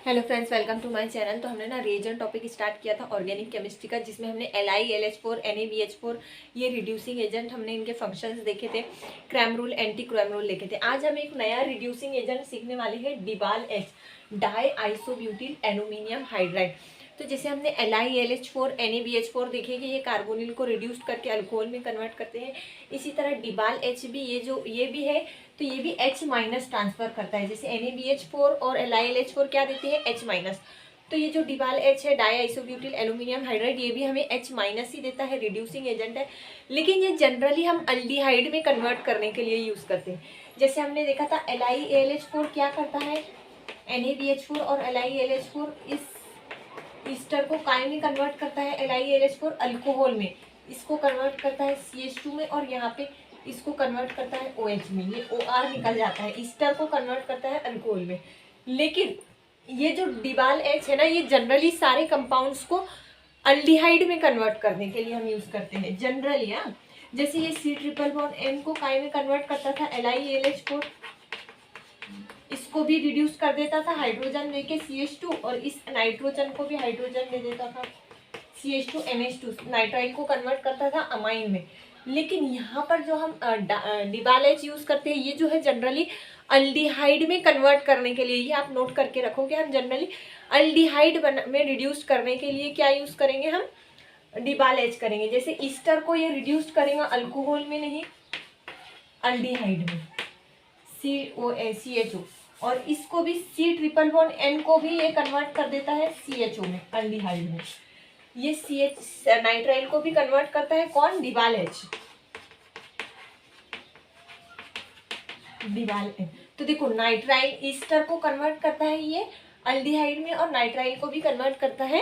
Hello friends, welcome to my channel. तो हमने ना रिएजेंट टॉपिक स्टार्ट किया था ऑर्गेनिक केमिस्ट्री का, जिसमें हमने LiLH4 NaBH4 ये रिड्यूसिंग एजेंट, हमने इनके फंक्शंस देखे थे, Cram rule, anti Cram rule देखे थे। आज हम एक नया रिड्यूसिंग एजेंट सीखने वाले हैं, डिबाल-एच, डाई आइसोब्यूटिल एल्यूमिनियम हाइड्राइड। तो जैसे हमने LiLH4 NaBH4 देखे कि ये कार्बोनिल को रिड्यूस करके अल्कोहल में कन्वर्ट करते हैं, इसी तरह डिबाल-एच भी ये भी है, तो ये भी H माइनस ट्रांसफर करता है। जैसे NaBH4 और LiLH4 क्या देते हैं, H माइनस। तो ये जो डिबाल-एच है, डाई आइसोब्यूटिल एल्यूमिनियम हाइड्राइड, ये भी हमें H माइनस ही देता है, रिड्यूसिंग एजेंट है। लेकिन ये जनरली हम अल्डिहाइड में कन्वर्ट करने के लिए यूज़ करते हैं। जैसे हमने देखा था LiALH4 क्या करता है, NaBH4 और LiALH4 इस ईस्टर को काय में कन्वर्ट करता है, LiALH4 अल्कोहल में, इसको कन्वर्ट करता है CH2 में, और यहाँ पे इसको कन्वर्ट करता है OH में, ये OR निकल जाता है, ईस्टर को कन्वर्ट करता है अल्कोहल में। लेकिन ये जो डिबाल-एच है ना, ये जनरली सारे कंपाउंड्स को अल्डिहाइड में कन्वर्ट करने के लिए हम यूज करते हैं जनरली। हाँ, जैसे ये C ट्रिपल बॉन्ड N को काय में कन्वर्ट करता था LiALH4, इसको भी रिड्यूस कर देता था हाइड्रोजन देके CH2, और इस नाइट्रोजन को भी हाइड्रोजन दे देता था CH2NH2, नाइट्राइल को कन्वर्ट करता था अमाइन में। लेकिन यहाँ पर जो हम डिबाल-एच यूज करते हैं, ये जो है जनरली अल्डिहाइड में कन्वर्ट करने के लिए, ये आप नोट करके रखोगे, हम जनरली अल्डिहाइड में रिड्यूस करने के लिए क्या यूज करेंगे, हम डिबाल-एच करेंगे। जैसे ईस्टर को ये रिड्यूस करेगा अल्कोहल में, नहीं अल्डिहाइड में, CHO, और इसको भी C ट्रिपल बॉन्ड N को भी ये कन्वर्ट कर देता है CHO में, अल्डिहाइड में। ये नाइट्राइल को भी कन्वर्ट करता है कौन, डिबाल-एच, डिबाल-एच। तो देखो, नाइट्राइल ईस्टर को कन्वर्ट करता है ये अल्डिहाइड में, और नाइट्राइल को भी कन्वर्ट करता है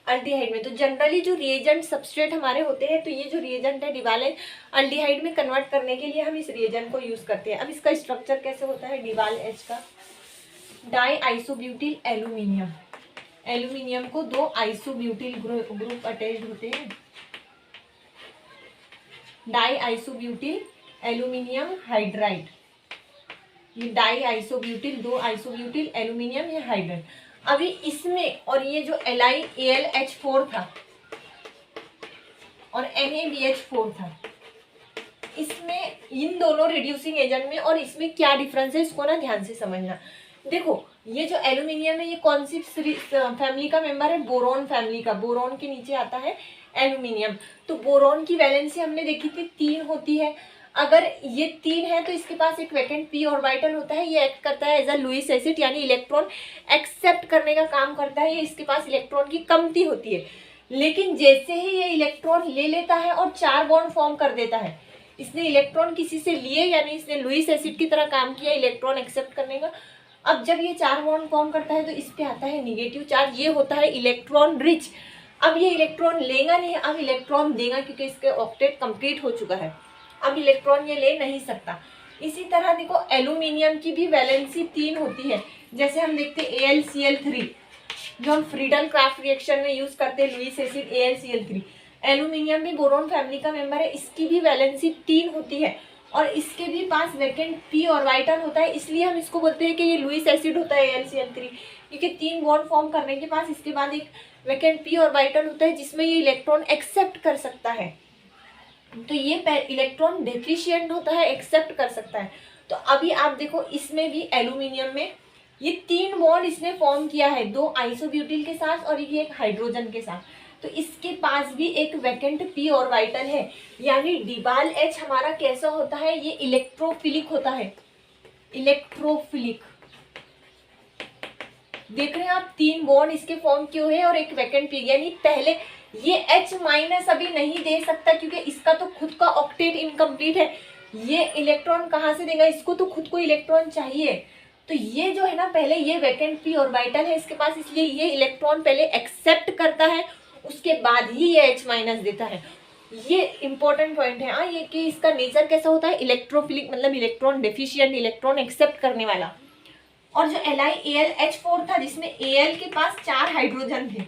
अल्डिहाइड में। तो जनरली जो रिएजेंट सबस्ट्रेट हमारे होते हैं, तो ये जो रिएजेंट है डिबाल-एच, अल्डिहाइड में कन्वर्ट करने के लिए हम इस रिएजेंट को यूज करते हैं। अब इसका स्ट्रक्चर कैसे होता है डिबाल-एच का, डाई आइसोब्यूटिल एल्यूमिनियम, एल्यूमिनियम को दो आइसोब्यूटिल ग्रुप अटैच्ड होते हैं, डाई आइसोब्यूटिल एल्यूमिनियम हाइड्राइड, ये डाई आइसोब्यूटिल, दो आइसोब्यूटिल एल्यूमिनियम, ये हाइड्राइड। अभी इसमें, और ये जो LiALH4 था और NaBH4 था, इसमें इन दोनों रिड्यूसिंग एजेंट में और इसमें क्या डिफरेंस है, इसको ना ध्यान से समझना। देखो, ये जो एल्यूमिनियम है, ये कौन सी फैमिली का मेंबर है, बोरोन फैमिली का। बोरोन के नीचे आता है एल्यूमिनियम। तो बोरोन की वैलेंसी हमने देखी थी 3 होती है। अगर ये 3 है तो इसके पास एक वैकेंट p ऑर्बिटल होता है, ये एक्ट करता है एज अ लुईस एसिड, यानी इलेक्ट्रॉन एक्सेप्ट करने का काम करता है। ये इसके पास इलेक्ट्रॉन की कमती होती है। लेकिन जैसे ही ये इलेक्ट्रॉन ले लेता है और 4 बॉन्ड फॉर्म कर देता है, इसने इलेक्ट्रॉन किसी से लिए, यानी इसने लुईस एसिड की तरह काम किया इलेक्ट्रॉन एक्सेप्ट करने का। अब जब ये 4 बॉन्ड फॉर्म करता है तो इस पे आता है निगेटिव चार्ज, ये होता है इलेक्ट्रॉन रिच। अब ये इलेक्ट्रॉन लेगा नहीं, अब इलेक्ट्रॉन देगा, क्योंकि इसके ऑक्टेट कंप्लीट हो चुका है, अब इलेक्ट्रॉन ये ले नहीं सकता। इसी तरह देखो, एल्यूमिनियम की भी वैलेंसी 3 होती है। जैसे हम देखते हैं AlCl3, जो हम फ्रीडल क्राफ्ट रिएक्शन में यूज करते हैं लुईस एसिड AlCl3। एल्यूमिनियम भी बोरोन फैमिली का मेंबर है, इसकी भी वैलेंसी 3 होती है, और इसके भी पास वैकेंट p ऑर्बिटल होता है, इसलिए हम इसको बोलते हैं कि ये लुईस एसिड होता है AlCl3, क्योंकि 3 बॉन्ड फॉर्म करने के पास इसके बाद एक वैकेंट p ऑर्बिटल होता है, जिसमें ये इलेक्ट्रॉन एक्सेप्ट कर सकता है। तो ये इलेक्ट्रॉन डेफिशिएंट होता है, एक्सेप्ट कर सकता है। तो अभी आप देखो, इसमें भी एल्यूमिनियम में ये 3 बॉन्ड इसने फॉर्म किया है, 2 आइसोब्यूटिल के साथ और ये एक हाइड्रोजन के साथ। तो इसके पास भी एक वैकेंट p ऑर्बिटल है, यानी डिबाल-एच हमारा कैसा होता है, ये इलेक्ट्रोफिलिक होता है, इलेक्ट्रोफिलिक। देख रहे हैं आप, 3 बॉन्ड इसके फॉर्म किए हुए हैं और एक वैकेंट p, यानी पहले ये H माइनस अभी नहीं दे सकता, क्योंकि इसका तो खुद का ऑक्टेट इनकम्प्लीट है। ये इलेक्ट्रॉन कहाँ से देगा, इसको तो खुद को इलेक्ट्रॉन चाहिए। तो ये जो है ना, पहले ये वैकेंट p ऑर्बिटल है इसके पास, इसलिए ये इलेक्ट्रॉन पहले एक्सेप्ट करता है, उसके बाद ही ये H माइनस देता है। ये इंपॉर्टेंट पॉइंट है। ये कि इसका नेचर कैसा होता है, इलेक्ट्रोफिलिक, मतलब इलेक्ट्रॉन डेफिशिएंट, इलेक्ट्रॉन एक्सेप्ट करने वाला। और जो LiAlH4 था, जिसमें Al के पास 4 हाइड्रोजन थे,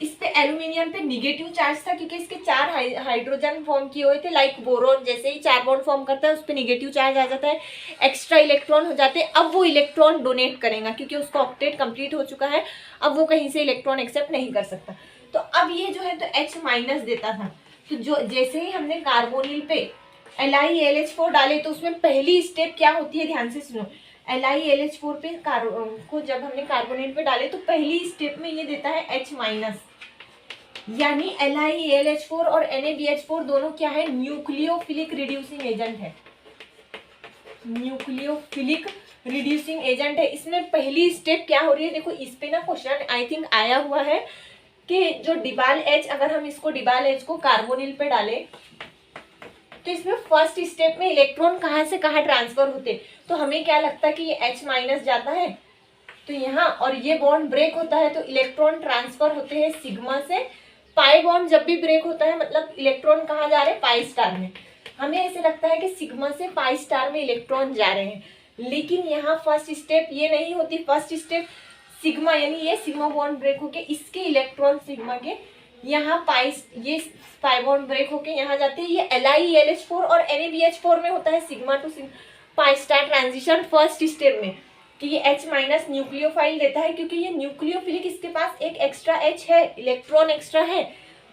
इस पे एल्यूमिनियम पे निगेटिव चार्ज था क्योंकि इसके 4 हाइड्रोजन फॉर्म किए हुए थे, लाइक बोरोन जैसे ही 4 बॉन्ड फॉर्म करता है उस पे निगेटिव चार्ज आ जाता है, एक्स्ट्रा इलेक्ट्रॉन हो जाते हैं। अब वो इलेक्ट्रॉन डोनेट करेगा क्योंकि उसका ऑक्टेट कंप्लीट हो चुका है, अब वो कहीं से इलेक्ट्रॉन एक्सेप्ट नहीं कर सकता। तो अब ये जो है तो H- देता था। तो जो जैसे ही हमने कार्बोनिल पे LiAlH4 डाले तो उसमें पहली स्टेप क्या होती है, ध्यान से सुनो। LiAlH4 पे को जब हमने कार्बोनिल पे डाले तो पहली स्टेप में ये देता है H-, यानी LiAlH4 और NaBH4 दोनों क्या है, न्यूक्लियोफिलिक रिड्यूसिंग एजेंट है। न्यूक्लियोफिलिक रिड्यूसिंग एजेंट है। इसमें पहली स्टेप क्या हो रही है, देखो इस पे ना क्वेश्चन आई थिंक आया हुआ है कि जो डिबाल H, अगर हम इसको डिबाल H को कार्बोनिल पे डाले तो इसमें फर्स्ट स्टेप में इलेक्ट्रॉन कहाँ से कहाँ ट्रांसफर होते, तो हमें क्या लगता है कि ये H- जाता है तो यहाँ, और ये बॉन्ड ब्रेक होता है तो इलेक्ट्रॉन ट्रांसफर होते हैं सिग्मा से। पाई बॉन्ड जब भी ब्रेक होता है मतलब इलेक्ट्रॉन कहाँ जा रहे हैं, पाई स्टार में। हमें ऐसे लगता है कि सिग्मा से पाई स्टार में इलेक्ट्रॉन जा रहे हैं, लेकिन यहाँ फर्स्ट स्टेप ये नहीं होती। फर्स्ट स्टेप सिग्मा, यानी ये सिग्मा बॉन्ड ब्रेक होके इसके इलेक्ट्रॉन सिग्मा के यहाँ पाई, ये पाई बॉन्ड ब्रेक होके यहाँ जाते हैं। ये LiAlH4 और NaBH4 में होता है sigma two pi star transition first step में, कि ये H- न्यूक्लियोफाइल देता है क्योंकि ये न्यूक्लियोफिलिक, इसके पास एक एक्स्ट्रा H है, इलेक्ट्रॉन एक्स्ट्रा है,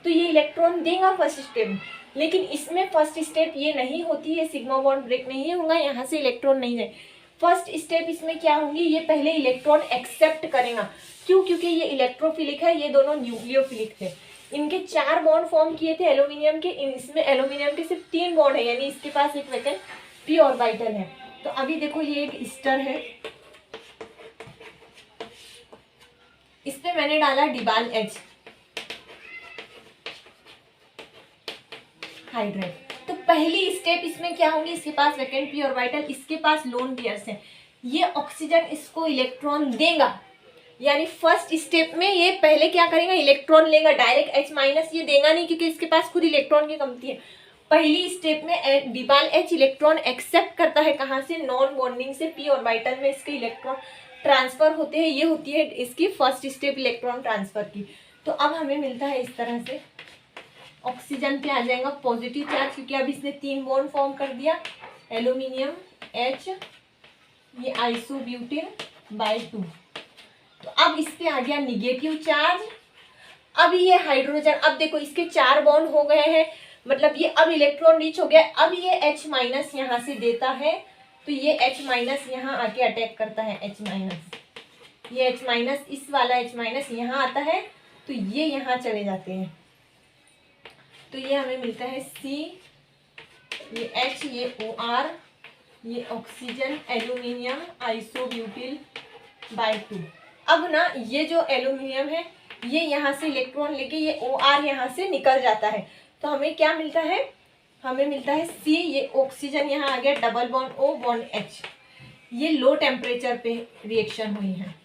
तो ये इलेक्ट्रॉन देगा फर्स्ट स्टेप में। लेकिन इसमें फर्स्ट स्टेप ये नहीं होती है, सिग्मा बॉन्ड ब्रेक नहीं होगा, यहाँ से इलेक्ट्रॉन नहीं जाए। फर्स्ट स्टेप इसमें क्या होंगी, ये पहले इलेक्ट्रॉन एक्सेप्ट करेगा। क्यों, क्योंकि ये इलेक्ट्रोफिलिक है, ये दोनों न्यूक्लियोफिलिक थे। इनके 4 बॉन्ड फॉर्म किए थे एल्यूमिनियम के, इसमें एल्यूमिनियम के सिर्फ 3 बॉन्ड है, यानी इसके पास एक वैकेंट p ऑर्बिटल है। तो अभी देखो ये एक स्टर है, इस पे मैंने डाला डिबाल H हाइड्रेट। तो पहली स्टेप इसमें क्या होंगी, इसके पास वैकेंट p ऑर्बिटल, इसके पास लोन पेयर्स है, ये ऑक्सीजन इसको इलेक्ट्रॉन देगा। यानी फर्स्ट स्टेप में ये पहले क्या करेगा, इलेक्ट्रॉन लेगा, डायरेक्ट H- ये देगा नहीं क्योंकि इसके पास खुद इलेक्ट्रॉन की कमती है। पहली स्टेप में डिबाल H इलेक्ट्रॉन एक्सेप्ट करता है, कहाँ से, नॉन बॉन्डिंग से, p ऑर्बिटल में इसके इलेक्ट्रॉन ट्रांसफर होते हैं। ये होती है इसकी फर्स्ट स्टेप इलेक्ट्रॉन ट्रांसफर की। तो अब हमें मिलता है इस तरह से, ऑक्सीजन पे आ जाएगा पॉजिटिव चार्ज क्योंकि अब इसने 3 बॉन्ड फॉर्म कर दिया, एल्यूमिनियम H, ये आइसोब्यूटेन बाय 2। तो अब इस पे आ गया निगेटिव चार्ज। अब ये हाइड्रोजन, अब देखो इसके 4 बॉन्ड हो गए हैं, मतलब ये अब इलेक्ट्रॉन रीच हो गया। अब ये H- यहाँ से देता है, तो ये H- यहाँ आके अटैक करता है, H-, ये H-, इस वाला H- यहाँ आता है, तो ये यहाँ चले जाते हैं। तो ये हमें मिलता है C, ये H, ये OR, ये ऑक्सीजन, एल्यूमिनियम, आइसोब्यूटिल बाय 2। अब ना ये जो एल्यूमिनियम है ये यहाँ से इलेक्ट्रॉन लेके ये OR यहाँ से निकल जाता है, तो हमें क्या मिलता है, हमें मिलता है C, ये ऑक्सीजन यहाँ आ गया, double bond O bond H। ये लो टेम्परेचर पे रिएक्शन हुई है।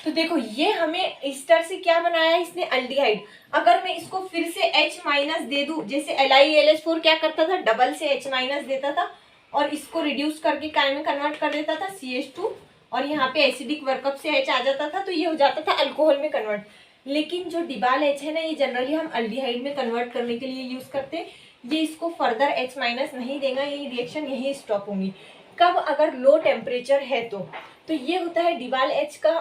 तो देखो ये हमें इस तरह से क्या बनाया इसने, अल्डिहाइड। अगर मैं इसको फिर से H- दे दूं, जैसे LiAlH4 क्या करता था, डबल से H- देता था और इसको रिड्यूस करके काय में कन्वर्ट कर देता था CH2, और यहाँ पे एसिडिक वर्कअप से H आ जाता था, तो ये हो जाता था अल्कोहल में कन्वर्ट। लेकिन जो डिबाल H है ना, ये जनरली हम अल्डिहाइड में कन्वर्ट करने के लिए यूज करते हैं। ये इसको फर्दर H- नहीं देगा, ये रिएक्शन यही स्टॉप होंगी। कब, अगर लो टेम्परेचर है तो ये होता है डिबाल H का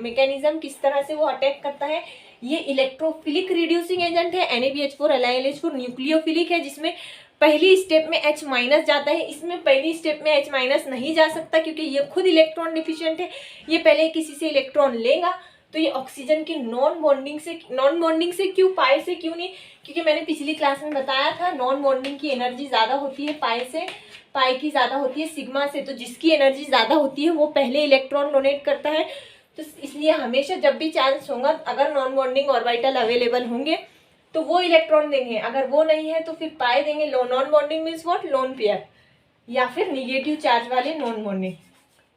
मैकेनिज्म, किस तरह से वो अटैक करता है। ये इलेक्ट्रोफिलिक रिड्यूसिंग एजेंट है, NaBH4 LiAlH4 न्यूक्लियोफिलिक है, जिसमें पहली स्टेप में H- जाता है। इसमें पहली स्टेप में H- नहीं जा सकता क्योंकि ये खुद इलेक्ट्रॉन डिफिशिएंट है, ये पहले किसी से इलेक्ट्रॉन लेगा। तो ये ऑक्सीजन की नॉन बॉन्डिंग से क्यों, पाई से क्यों नहीं, क्योंकि मैंने पिछली क्लास में बताया था नॉन बॉन्डिंग की एनर्जी ज़्यादा होती है पाई से, पाई की ज़्यादा होती है सिग्मा से। तो जिसकी एनर्जी ज़्यादा होती है वो पहले इलेक्ट्रॉन डोनेट करता है। तो इसलिए हमेशा जब भी चांस होगा, अगर नॉन बॉन्डिंग ऑर्बिटल अवेलेबल होंगे तो वो इलेक्ट्रॉन देंगे, अगर वो नहीं है तो फिर पाई देंगे। Non bonding means what, lone pair, या फिर निगेटिव चार्ज वाले नॉन बॉन्डिंग,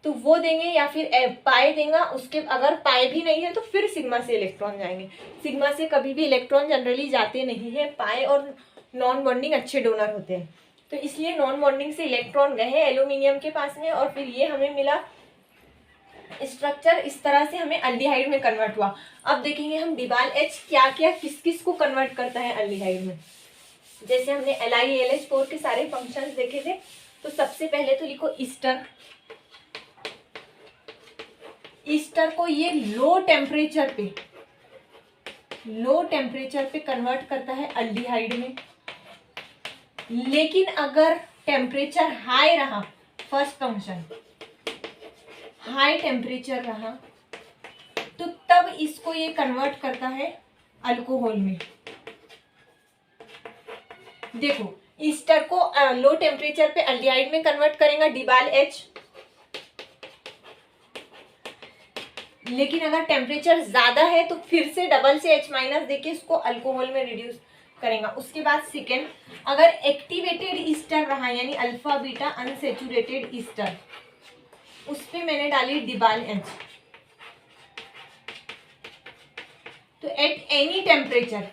तो वो देंगे, या फिर पाई देगा। उसके अगर पाई भी नहीं है तो फिर सिग्मा से इलेक्ट्रॉन जाएंगे। सिग्मा से कभी भी इलेक्ट्रॉन जनरली जाते नहीं है, पाई और नॉन बॉन्डिंग अच्छे डोनर होते हैं। तो इसलिए नॉन बॉन्डिंग से इलेक्ट्रॉन गए एल्यूमिनियम के पास में, और फिर ये हमें मिला स्ट्रक्चर इस तरह से हमें अल्डिहाइड में कन्वर्ट हुआ। अब देखेंगे हम डिबाल एच क्या क्या किस किस को कन्वर्ट करता है अल्डिहाइड में। जैसे हमने LiAlH4 के सारे फंक्शंस देखे थे, तो सबसे पहले तो लिखो ईस्टर। ईस्टर को ये लो टेम्परेचर पे कन्वर्ट करता है अल्डिहाइड में। लेकिन अगर टेम्परेचर हाई रहा, फर्स्ट फंक्शन हाई टेम्परेचर रहा, तो तब इसको ये कन्वर्ट करता है अल्कोहल में। देखो ईस्टर को लो टेम्परेचर पे अल्डिहाइड में कन्वर्ट करेगा डिबाल एच, लेकिन अगर टेम्परेचर ज्यादा है तो फिर से डबल से H- देके इसको अल्कोहल में रिड्यूस करेगा। उसके बाद सेकेंड, अगर एक्टिवेटेड ईस्टर रहा यानी अल्फा बीटा अनसेचुरेटेड ईस्टर, उस पे मैंने डाली डिबाल एच, तो एट एनी टेम्परेचर,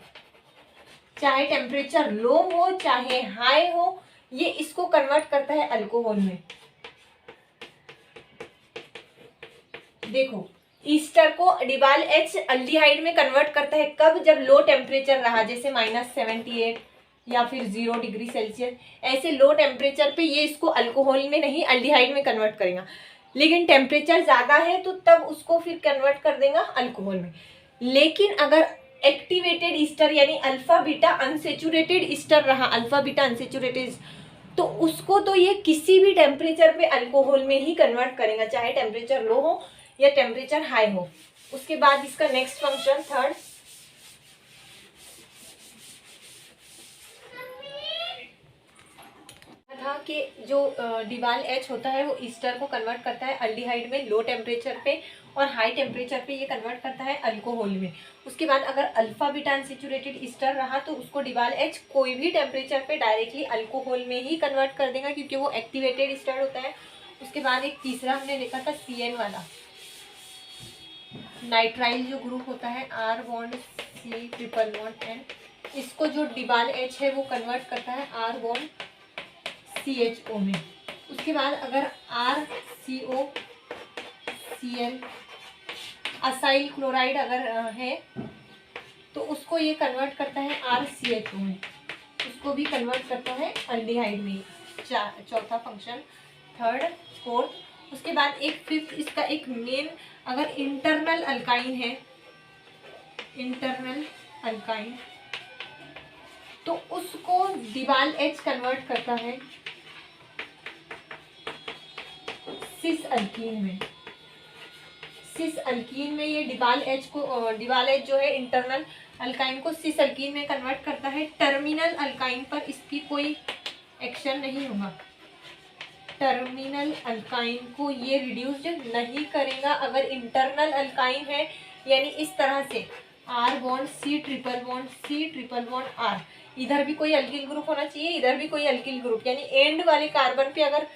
चाहे टेम्परेचर लो हो चाहे हाई हो, ये इसको कन्वर्ट करता है अल्कोहल में। देखो ईस्टर को डिबाल एच अल्डिहाइड में कन्वर्ट करता है कब, जब लो टेम्परेचर रहा, जैसे -78 या फिर 0 डिग्री सेल्सियस, ऐसे लो टेम्परेचर पे ये इसको अल्कोहल में नहीं अल्डिहाइड में कन्वर्ट करेगा। लेकिन टेम्परेचर ज्यादा है तो तब उसको फिर कन्वर्ट कर देगा अल्कोहल में। लेकिन अगर एक्टिवेटेड ईस्टर यानी अल्फा बीटा अनसेचुरेटेड ईस्टर रहा, अल्फा बीटा अनसेचुरेटेड, तो उसको तो ये किसी भी टेम्परेचर पे अल्कोहल में ही कन्वर्ट करेगा, चाहे टेम्परेचर लो हो या टेम्परेचर हाई हो। उसके बाद इसका नेक्स्ट फंक्शन थर्ड, था कि जो डिबाल एच होता है वो ईस्टर को कन्वर्ट करता है अल्डिहाइड में लो टेम्परेचर पे, और हाई टेम्परेचर पे ये कन्वर्ट करता है अल्कोहल में। उसके बाद अगर अल्फा बीटा अनसेचुरेटेड ईस्टर रहा तो उसको डिबाल एच कोई भी टेम्परेचर पे डायरेक्टली अल्कोहल में ही कन्वर्ट कर देगा, क्योंकि वो एक्टिवेटेड ईस्टर होता है। उसके बाद एक तीसरा हमने देखा था CN वाला, नाइट्राइल जो ग्रुप होता है R बॉन्ड C∼N, इसको जो डिबाल एच है वो कन्वर्ट करता है R बॉन्ड CHO में। उसके बाद अगर RCOCl असाइल क्लोराइड अगर है तो उसको ये कन्वर्ट करता है RCHO में, उसको भी कन्वर्ट करता है अल्डिहाइड में। चौथा फंक्शन, थर्ड, फोर्थ। उसके बाद एक फिफ्थ, इसका एक मेन, अगर इंटरनल अल्काइन है, इंटरनल अल्काइन, तो उसको डिबाल एच कन्वर्ट करता है सिस अल्कीन में। सिस अल्कीन में ये डिबाल एच जो है इंटरनल अल्काइन को सिस अल्कीन में कन्वर्ट करता है। टर्मिनल अल्काइन पर इसकी कोई एक्शन नहीं होगा, टर्मिनल अल्काइन को ये रिड्यूस नहीं करेगा। अगर इंटरनल अल्काइन है यानी इस तरह से R बॉन्ड C∼ R, इधर भी कोई अल्किल ग्रुप होना चाहिए, इधर भी कोई अल्किल ग्रुप, यानी एंड वाले कार्बन पे अगर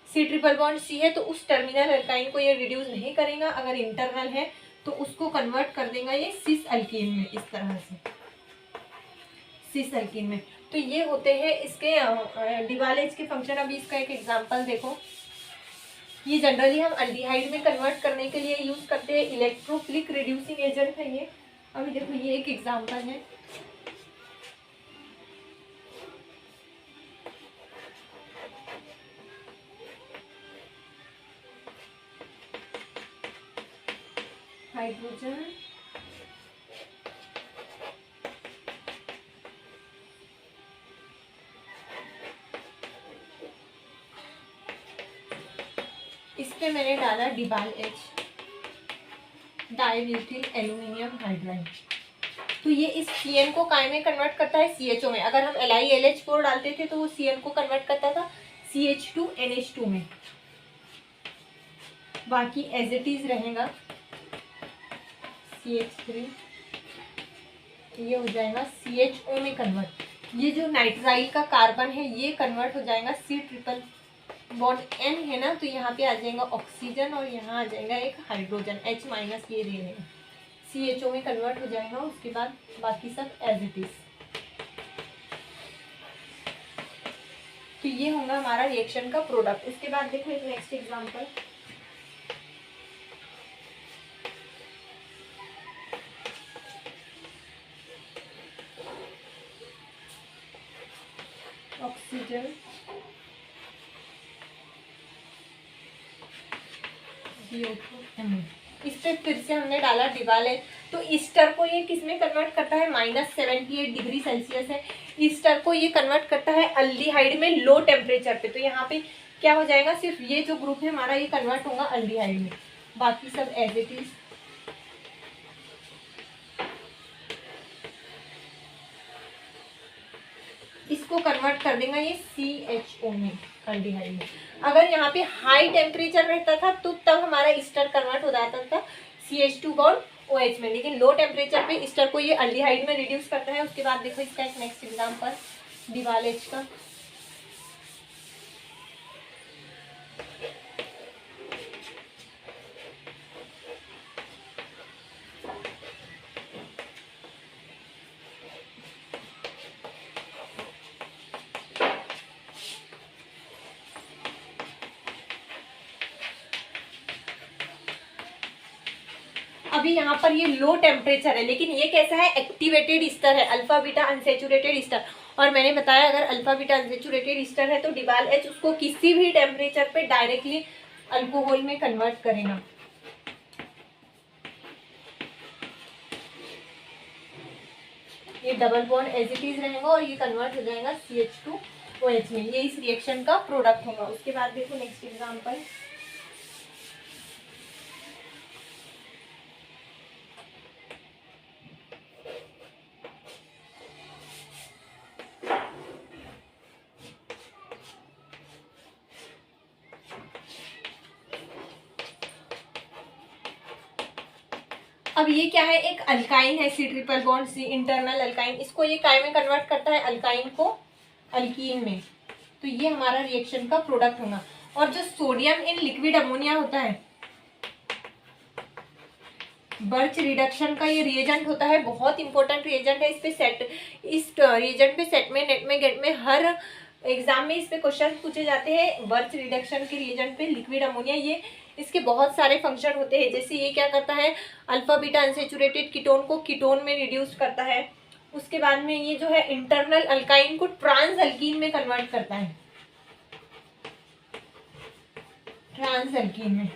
C∼C है तो उस टर्मिनल अल्काइन को ये रिड्यूस नहीं करेगा। अगर इंटरनल है तो उसको कन्वर्ट कर देगा ये सिस अल्कीन में, इस तरह से सिस अल्कीन में। तो ये होते हैं इसके डिबाल एच के फंक्शन। अभी इसका एक एग्जांपल देखो, ये जनरली हम अल्डिहाइड में कन्वर्ट करने के लिए यूज करते हैं, इलेक्ट्रोफिलिक रिड्यूसिंग एजेंट है ये। अभी देखो ये एक एग्जांपल है, हाइड्रोजन इस पे मैंने डाला डिबाल एच, डाइब्यूटिल एल्यूमिनियम हाइड्राइड, तो ये इस CN को काय में कन्वर्ट करता है CHO में। अगर हम LiLH4 डालते थे तो वो CN को कन्वर्ट करता था CH2NH2 में। बाकी एज इट इज रहेगा CH3, ये हो जाएगा CHO में कन्वर्ट। ये जो नाइट्राइल का कार्बन है ये कन्वर्ट हो जाएगा C∼N है ना, तो यहाँ पे आ जाएगा ऑक्सीजन और यहाँ आ जाएगा एक हाइड्रोजन H- ये दे देंगे, CHO में कन्वर्ट हो जाएगा। उसके बाद बाकी सब एज इट इज। तो ये होगा हमारा रिएक्शन का प्रोडक्ट। उसके बाद देखो एक नेक्स्ट एग्जांपल, ऑक्सीजन CO2 इस पे फिर से हमने डाला डिबाल एच। तो ईस्टर को ये किस में कन्वर्ट करता है, -78 डिग्री सेल्सियस है। ईस्टर को ये कन्वर्ट करता है अल्डिहाइड में लो टेम्परेचर पे। तो यहाँ पे क्या हो जाएगा, सिर्फ ये जो ग्रुप है हमारा ये कन्वर्ट होगा अल्डिहाइड में, बाकी सब एज इट इज। इसको कन्वर्ट कर देगा ये CHO में, अल्डिहाइड में। अगर यहाँ पे हाई टेम्परेचर रहता था तो तब हमारा ईस्टर कन्वर्ट हो जाता था CH2 बॉन्ड OH में, लेकिन लो टेम्परेचर पे ईस्टर को ये अल्डिहाइड में रिड्यूस करता है। उसके बाद देखो इसका एक नेक्स्ट एग्जाम्पल डिबाल एच का। अभी यहाँ पर ये लो टेम्परेचर है, लेकिन ये कैसा है, एक्टिवेटेड ईस्टर है, अल्फा बीटा अनसेचुरेटेड ईस्टर। और मैंने बताया अगर अल्फा बीटा अनसेचुरेटेड ईस्टर है तो डिबाल एच उसको किसी भी टेम्परेचर पे डायरेक्टली अल्कोहल में कन्वर्ट करेगा। ये double bond as it is रहेगा और ये कन्वर्ट हो जाएगा CH2OH में। ये इस रिएक्शन का प्रोडक्ट होगा। उसके बाद देखो नेक्स्ट एग्जाम्पल, अब ये क्या है, एक अल्काइन है, C triple bond C internal alkyne. इसको ये काय में कन्वर्ट करता है, अल्काइन को अल्कीन में। तो ये हमारा रिएक्शन का प्रोडक्ट होगा। और जो सोडियम इन लिक्विड अमोनिया होता है, बर्च रिडक्शन का ये रिएजेंट होता है, बहुत इंपॉर्टेंट रिएजेंट है। इस रिएजेंट पे सेट में, नेट में, गेट में, हर एग्जाम में इस पे क्वेश्चन पूछे जाते हैं। बर्च रिडक्शन के रिएजेंट पे लिक्विड अमोनिया, ये इसके बहुत सारे फंक्शन होते हैं। जैसे ये क्या करता है, अल्फा बीटा अनसेचुरेटेड कीटोन को कीटोन में रिड्यूस करता है। उसके बाद में ये जो है इंटरनल अल्काइन को ट्रांस अल्कीन में कन्वर्ट करता है, ट्रांस अल्कीन में।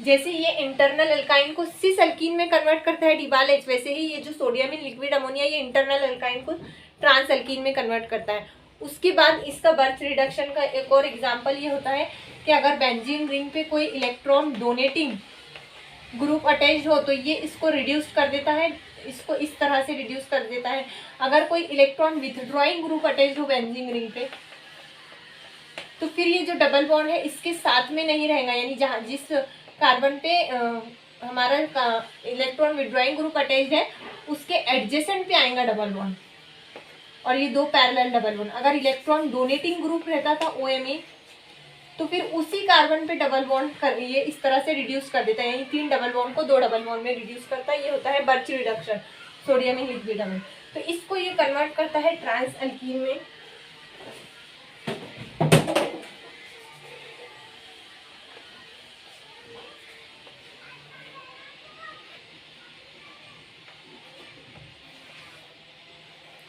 जैसे ये इंटरनल अल्काइन को सिस अल्कीन में कन्वर्ट करता है डिबाल एच, वैसे ही ये जो सोडियम इन लिक्विड अमोनिया ये इंटरनल अल्काइन को ट्रांस अल्कीन में कन्वर्ट करता है। उसके बाद इसका बर्च रिडक्शन का एक और एग्जांपल ये होता है कि अगर बेंजीन रिंग पे कोई इलेक्ट्रॉन डोनेटिंग ग्रुप अटैच्ड हो तो ये इसको रिड्यूस कर देता है, इसको इस तरह से रिड्यूस कर देता है। अगर कोई इलेक्ट्रॉन विथड्रॉइंग ग्रुप अटैच्ड हो बेंजीन रिंग पे तो फिर ये जो डबल बॉन्ड है इसके साथ में नहीं रहेगा, यानी जहाँ जिस कार्बन पे हमारा इलेक्ट्रॉन विथड्रॉइंग ग्रुप अटैच्ड है उसके एडजेसेंट पे आएगा डबल बॉन्ड, और ये दो पैरेलल डबल बॉन्ड। अगर इलेक्ट्रॉन डोनेटिंग ग्रुप रहता था OMe तो फिर उसी कार्बन पे डबल बॉन्ड कर ये इस तरह से रिड्यूस कर देता है, यानी 3 डबल बॉन्ड को 2 डबल बॉन्ड में रिड्यूस करता है। ये होता है Birch reduction, sodium in liquid ammonia. तो इसको ये कन्वर्ट करता है ट्रांस अल्कीन में।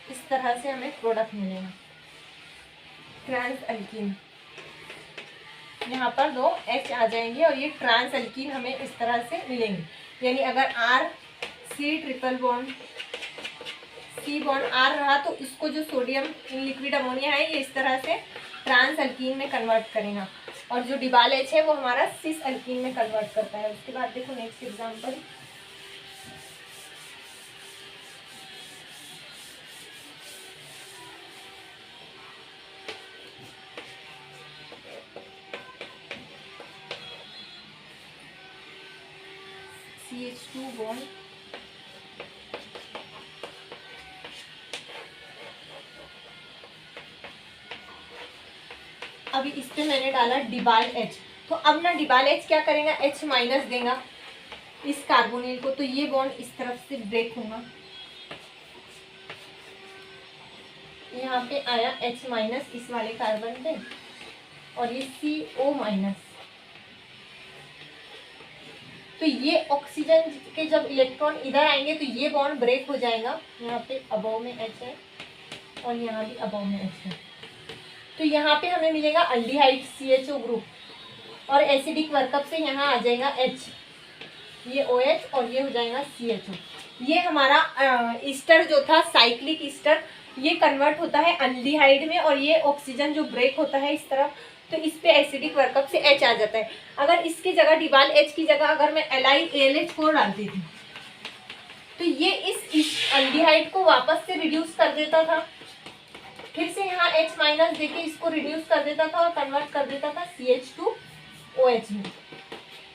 इस तरह से हमें प्रोडक्ट मिलेगा ट्रांस अल्कीन। यहाँ पर 2 H आ जाएंगे और ये ट्रांस अल्कीन हमें इस तरह से मिलेंगे। यानी अगर C triple bond C bond R रहा तो इसको जो सोडियम इन लिक्विड अमोनिया है ये इस तरह से ट्रांस अल्कीन में कन्वर्ट करेगा, और जो डिबाल H है वो हमारा सिस अल्कीन में कन्वर्ट करता है। उसके बाद देखो नेक्स्ट एग्जाम्पल, CH2 बॉन्ड अभी इस पे मैंने डाला डिबाल H। तो अब ना डिबाल H क्या करेगा, H माइनस देगा इस कार्बोनिल को, तो ये बॉन्ड इस तरफ से ब्रेक होगा। यहाँ पे आया H माइनस इस वाले कार्बन पे और ये CO माइनस। तो ये ऑक्सीजन के जब इलेक्ट्रॉन इधर आएंगे तो ये बॉन्ड ब्रेक हो जाएगा। यहाँ पे अबव में H है और यहाँ भी अबव में H है। तो यहाँ पे हमें मिलेगा अल्डिहाइड CHO ग्रुप और एसिडिक वर्कअप से यहाँ आ जाएगा H, ये OH और ये हो जाएगा CHO। ये हमारा ईस्टर जो था साइक्लिक ईस्टर, ये कन्वर्ट होता है अल्डिहाइड में और ये ऑक्सीजन जो ब्रेक होता है इस तरफ, तो इस पे एसिडिक वर्कअप से H आ जाता है। अगर इसकी जगह डिबाल H की जगह अगर मैं LiAlH4 डालती थी तो ये इस अल्डिहाइड को वापस से रिड्यूस कर देता था, फिर से यहाँ H माइनस देके इसको रिड्यूस कर देता था और कन्वर्ट कर देता था CH2OH में।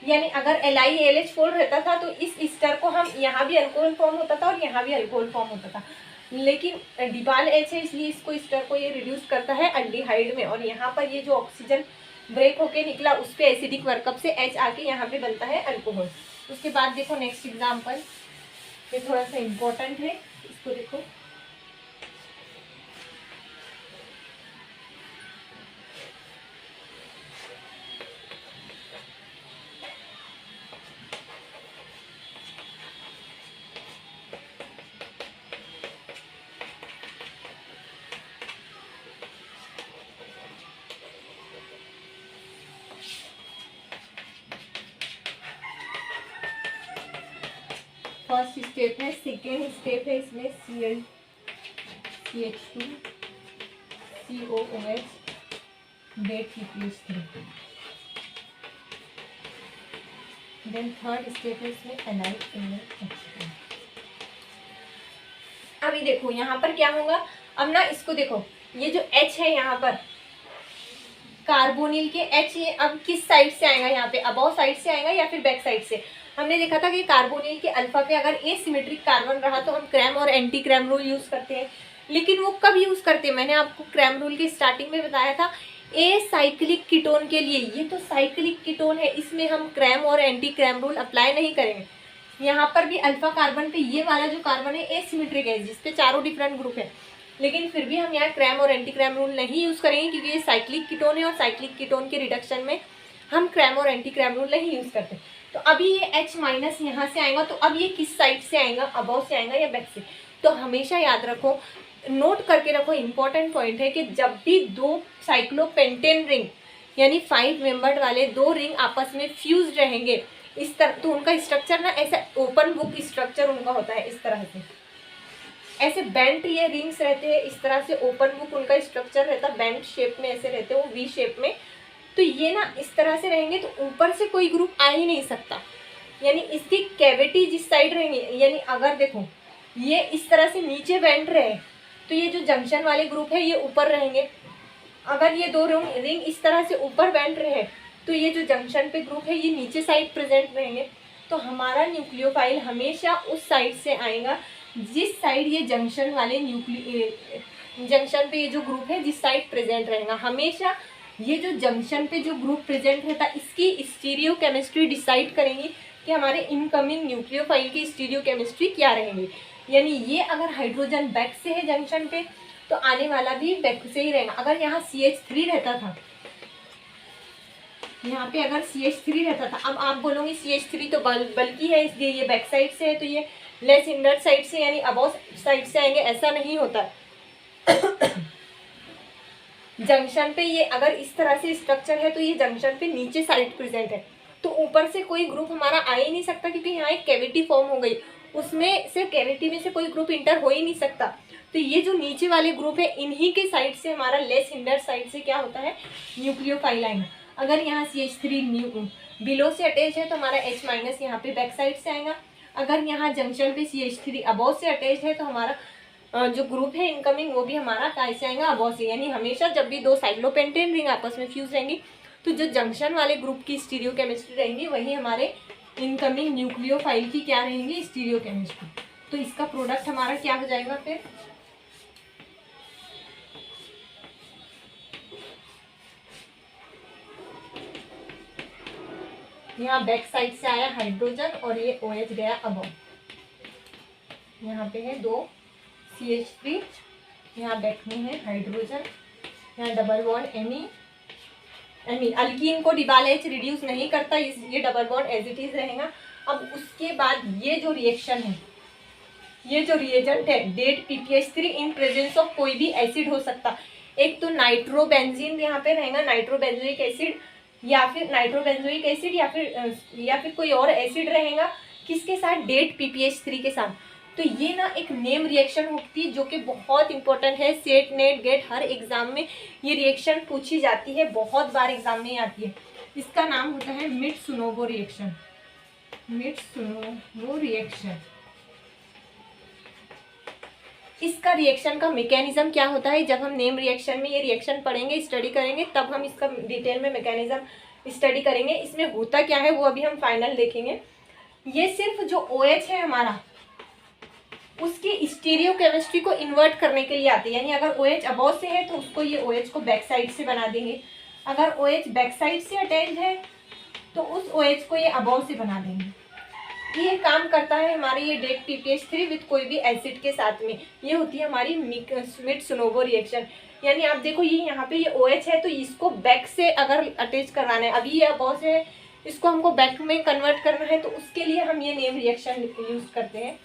यानी अगर LiAlH4 रहता था तो इस ईस्टर को हम यहाँ भी अल्कोहल फॉर्म होता था और यहाँ भी अल्कोहल फॉर्म होता था, लेकिन डिबाल H है इसलिए इसको ईस्टर को ये रिड्यूस करता है अल्डिहाइड में और यहाँ पर ये जो ऑक्सीजन ब्रेक होके निकला उस पे एसिडिक वर्कअप से H आके यहाँ पे बनता है अल्कोहल। उसके बाद देखो नेक्स्ट एग्जाम्पल, ये थोड़ा सा इम्पोर्टेंट है, इसको देखो। फर्स्ट स्टेप है, सेकेंड स्टेप है इसमें CH2 COOH डेट CPH3, देन थर्ड स्टेप है इसमें LiAlH4। अभी देखो यहाँ पर क्या होगा, अब ना इसको देखो, ये जो H है यहाँ पर कार्बोनिल के H, ये अब किस साइड से आएगा, यहाँ पे अबव साइड से आएगा या फिर बैक साइड से। हमने देखा था कि कार्बोनिल के अल्फा पे अगर एसिमेट्रिक कार्बन रहा तो हम क्रैम और एंटी क्रैम रूल यूज करते हैं, लेकिन वो कब यूज करते हैं, मैंने आपको क्रैम रूल के स्टार्टिंग में बताया था ए साइक्लिक कीटोन के लिए। ये तो साइक्लिक कीटोन है, इसमें हम क्रैम और एंटी क्रैम रूल अप्लाई नहीं करेंगे। यहाँ पर भी अल्फा कार्बन पे ये वाला जो कार्बन है एसिमेट्रिक है जिसपे चारों डिफरेंट ग्रुप है, लेकिन फिर भी हम यहाँ क्रैम और एंटी क्रैम रूल नहीं यूज करेंगे क्योंकि ये साइक्लिक कीटोन है और साइक्लिक कीटोन के रिडक्शन में हम क्रैम और एंटी क्रैम रूल नहीं यूज करते। तो अभी ये H माइनस यहाँ से आएगा, तो अब ये किस साइड से आएगा, अबव से आएगा या बैक से। तो हमेशा याद रखो, नोट करके रखो, इंपॉर्टेंट पॉइंट है कि जब भी दो साइक्लोपेंटेन रिंग यानी 5 मेंबर्ड वाले दो रिंग आपस में फ्यूज रहेंगे इस तरह, तो उनका स्ट्रक्चर ना ऐसा ओपन बुक स्ट्रक्चर उनका होता है, इस तरह से ऐसे बेंट ये रिंग्स रहते हैं, इस तरह से ओपन बुक उनका स्ट्रक्चर रहता है, बेंट शेप में ऐसे रहते हैं वो V शेप में। तो ये ना इस तरह से रहेंगे तो ऊपर से कोई ग्रुप आ ही नहीं सकता, यानी इसकी कैविटी जिस साइड रहेंगी, यानी अगर देखो ये इस तरह से नीचे बेंट रहे तो ये जो जंक्शन वाले ग्रुप है ये ऊपर रहेंगे, अगर ये दो रिंग इस तरह से ऊपर बेंट रहे तो ये जो जंक्शन पे ग्रुप है ये नीचे साइड प्रेजेंट रहेंगे। तो हमारा न्यूक्लियोफाइल हमेशा उस साइड से आएगा जिस साइड ये जंक्शन वाले जंक्शन पे ये जो ग्रुप है जिस साइड प्रेजेंट रहेगा। हमेशा ये जो जंक्शन पे जो ग्रुप प्रेजेंट रहता है इसकी स्टीरियो केमिस्ट्री डिसाइड करेंगी कि हमारे इनकमिंग न्यूक्लियोफाइल की स्टीरियो केमिस्ट्री क्या रहेंगी। यानी ये अगर हाइड्रोजन बैक से है जंक्शन पे तो आने वाला भी बैक से ही रहेगा। अगर यहाँ CH3 रहता था, यहाँ पे अगर CH3 रहता था, अब आप बोलोगे CH3 तो बल्कि है इसलिए ये बैक साइड से है तो ये लेस हिंडर्ड साइड से यानी अबव साइड से आएंगे, ऐसा नहीं होता। जंक्शन पे ये अगर इस तरह से स्ट्रक्चर है तो ये जंक्शन पे नीचे साइड प्रेजेंट है, तो ऊपर से कोई ग्रुप हमारा आ ही नहीं सकता क्योंकि यहाँ एक कैविटी फॉर्म हो गई, उसमें से कैविटी में से कोई ग्रुप इंटर हो ही नहीं सकता। तो ये जो नीचे वाले ग्रुप है इन्हीं के साइड से हमारा लेस हिंडर साइड से क्या होता है, न्यूक्लियोफाइल आएगा। अगर यहाँ CH3 बिलो से अटैच है तो हमारा H माइनस यहाँ पे बैक साइड से आएगा। अगर यहाँ जंक्शन पे CH3 अबव से अटैच है तो हमारा जो ग्रुप है इनकमिंग वो भी हमारा कैसे आएगा, अबव से। यानी हमेशा जब भी दो साइक्लोपेंटेन रिंग आपस में फ्यूज रहेंगी तो जो जंक्शन वाले ग्रुप की स्टीरियो केमिस्ट्री रहेंगी वही हमारे इनकमिंग न्यूक्लियोफाइल की क्या रहेंगी, स्टीरियो केमिस्ट्री। तो इसका प्रोडक्ट हमारा क्या हो जाएगा फिर, यहाँ बैक साइड से आया हाइड्रोजन और ये OH गया अबव। यहाँ पे है दो CH3, यहाँ बैक में है हाइड्रोजन, यहाँ डबल बॉन्ड एमी अल्कीन को डिबाल H रिड्यूस नहीं करता, ये double bond as it is रहेगा। अब उसके बाद ये जो रिएक्शन है, ये जो रिएजेंट है date PPH3 in presence of कोई भी एसिड हो सकता। एक तो नाइट्रोबेंजीन यहाँ पे रहेगा, नाइट्रोबेंजोइक एसिड या फिर नाइट्रोबेंजोइक एसिड या फिर कोई और एसिड रहेगा, किसके साथ, डेट PPH3 के साथ। तो ये ना एक नेम रिएक्शन होती है जो कि बहुत इंपॉर्टेंट है, set net get her exam में ये रिएक्शन पूछी जाती है, बहुत बार एग्जाम में आती है। इसका नाम होता है मित्सुनोबो रिएक्शन, मित्सुनोबो रिएक्शन। इसका रिएक्शन का मैकेनिज्म क्या होता है, जब हम नेम रिएक्शन में ये रिएक्शन पढ़ेंगे, स्टडी करेंगे, तब हम इसका डिटेल में मैकेनिज्म स्टडी करेंगे। इसमें होता क्या है वो अभी हम फाइनल देखेंगे। ये सिर्फ जो OH है हमारा, उसकी स्टीरियो केमिस्ट्री को इन्वर्ट करने के लिए आती है। यानी अगर OH अबोव से है तो उसको ये OH को बैक साइड से बना देंगे, अगर OH बैक साइड से अटैच्ड है तो उस OH को ये अबोव से बना देंगे। ये काम करता है हमारे ये डेट PPH3 विद कोई भी एसिड के साथ में। ये होती है हमारी मित्सुनोबो रिएक्शन। यानी आप देखो ये यहाँ पे ये OH है तो इसको बैक से अगर अटैच कराना है, अभी ये अबोव से है, इसको हमको बैक में कन्वर्ट करना है, तो उसके लिए हम ये नेम रिएक्शन यूज करते हैं।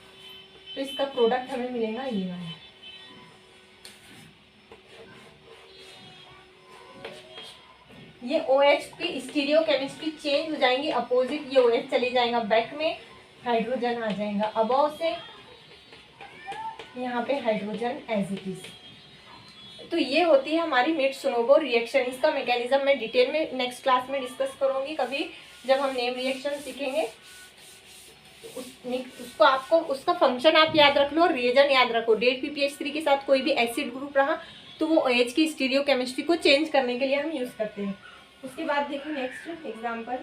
तो इसका प्रोडक्ट हमें मिलेगा ये वाला। ये OH की स्टीरियो केमिस्ट्री चेंज हो जाएंगी, अपोजिट ये OH चले जाएगा बैक में, हाइड्रोजन आ जाएगा अबोव से, यहाँ पे हाइड्रोजन एज इट इज। तो ये होती है हमारी मित्सुनोबो रिएक्शन। इसका मैकेनिज्म मैं डिटेल में नेक्स्ट क्लास में डिस्कस करूंगी, कभी जब हम नेम रिएक्शन सीखेंगे। उसको आपको उसका फंक्शन आप याद रख लो और रिएजन याद रखो। डेट PPH3 के साथ कोई भी एसिड ग्रुप रहा तो वो OH की स्टीरियो केमिस्ट्री को चेंज करने के लिए हम यूज करते हैं। उसके बाद देखो नेक्स्ट एग्जाम्पल,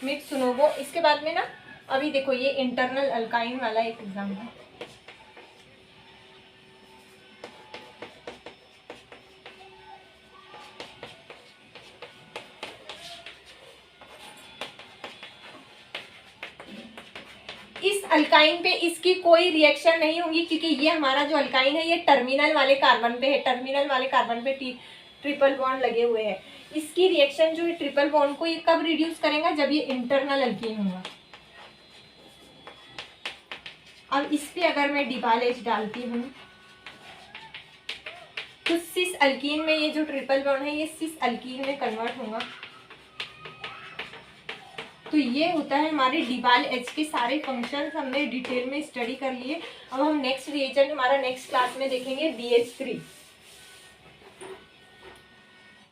मित्सुनोबो। इसके बाद में ना अभी देखो ये इंटरनल अल्काइन वाला एक एग्जाम्पल, इस अल्काइन पे इसकी कोई रिएक्शन नहीं होगी क्योंकि ये हमारा जो अल्काइन है ये टर्मिनल वाले कार्बन पे है, टर्मिनल वाले कार्बन पे ट्रिपल बॉन्ड लगे हुए हैं। इसकी रिएक्शन जो है ट्रिपल बॉन्ड को ये कब रिड्यूस करेगा, जब ये इंटरनल अल्कीन होगा। अब इस पे अगर मैं डिबाल H डालती हूँ तो सिस अल्कीन में ये जो ट्रिपल बॉन्ड है ये सिस अल्कीन में कन्वर्ट होगा। तो ये होता है हमारे डिबाल H के सारे फंक्शंस हमने डिटेल में स्टडी कर लिए। अब हम नेक्स्ट रिएजेंट हमारा नेक्स्ट क्लास में देखेंगे BH3।